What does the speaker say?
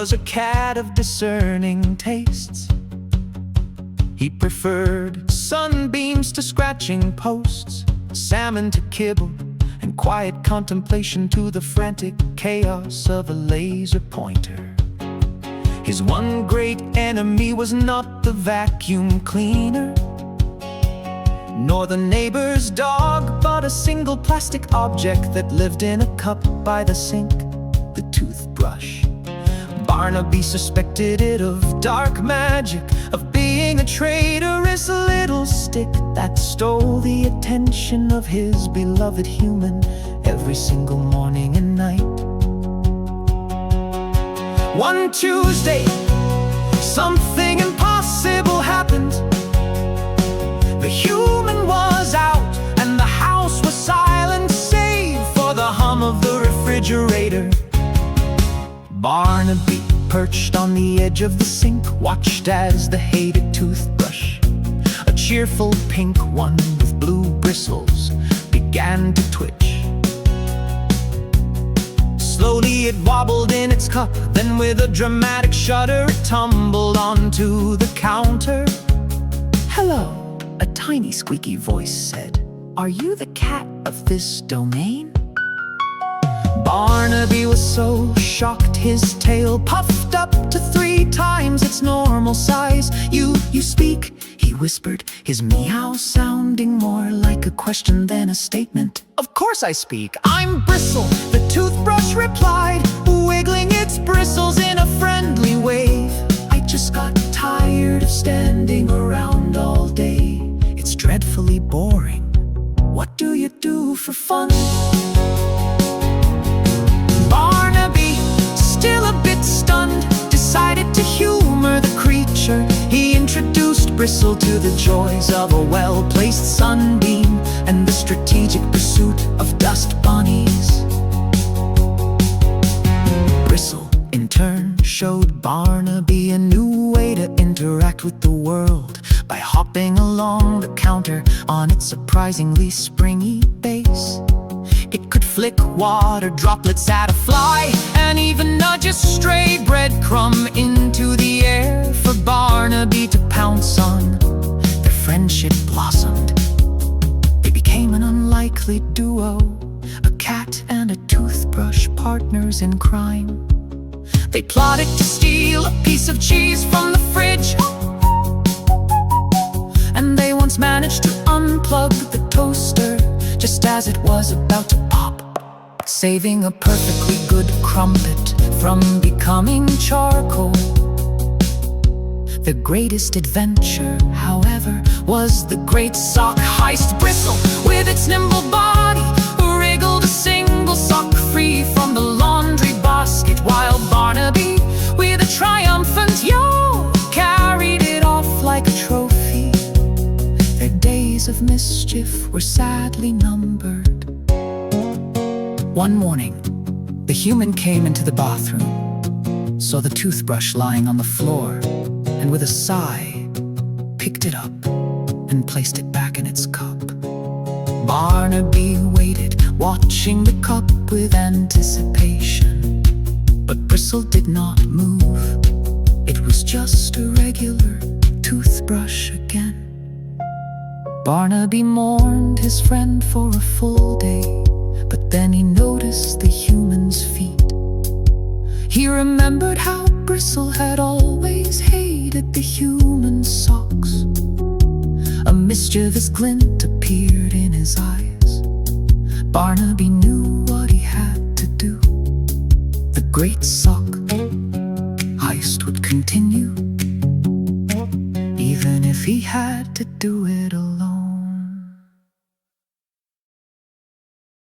was a cat of discerning tastes. He preferred sunbeams to scratching posts, salmon to kibble, and quiet contemplation to the frantic chaos of a laser pointer. His one great enemy was not the vacuum cleaner, nor the neighbor's dog, but a single plastic object that lived in a cup by the sink, the toothbrush. Barnaby suspected it of dark magic, of being a traitorous little stick that stole the attention of his beloved human every single morning and night. One Tuesday, something impossible happened. The human was out and the house was silent, save for the hum of the refrigerator. Barnaby, perched on the edge of the sink, watched as the hated toothbrush, a cheerful pink one with blue bristles, began to twitch. Slowly it wobbled in its cup, then with a dramatic shudder it tumbled onto the counter. "Hello," a tiny squeaky voice said. "Are you the cat of this domain?" Barnaby was so shocked his tail puffed up to 3 times its normal size. You speak," he whispered, his meow sounding more like a question than a statement. "Of course I speak, I'm Bristle," the toothbrush replied, wiggling its bristles in a friendly wave. "I just got tired of standing around all day. It's dreadfully boring. What do you do for fun?" Barnaby, still a bit stunned, decided to humor the creature. He introduced Bristle to the joys of a well-placed sunbeam and the strategic pursuit of dust bunnies. Bristle, in turn, showed Barnaby a new way to interact with the world by hopping along the counter on its surprisingly springy base. It could flick water droplets at a fly and even nudge a stray breadcrumb into the air for Barnaby to pounce on. Their friendship blossomed. They became an unlikely duo, a cat and a toothbrush, partners in crime. They plotted to steal a piece of cheese from the fridge, and they once managed to unplug the toaster just as it was about to pop, saving a perfectly good crumpet from becoming charcoal. The greatest adventure, however, was the great sock heist. Bristle, with its nimble body, wriggled a single sock free from the laundry basket, while Barnaby, with a triumphant yo, carried it off like a trophy. Their days of mischief were sadly numbered. One morning, the human came into the bathroom, saw the toothbrush lying on the floor, and with a sigh, picked it up and placed it back in its cup. Barnaby waited, watching the cup with anticipation, but Bristle did not move. It was just a regular toothbrush again. Barnaby mourned his friend for a full day, but then he noticed the human's feet. He remembered how Bristle had always hated the human socks. A mischievous glint appeared in his eyes. Barnaby knew what he had to do. The great sock heist would continue, even if he had to do it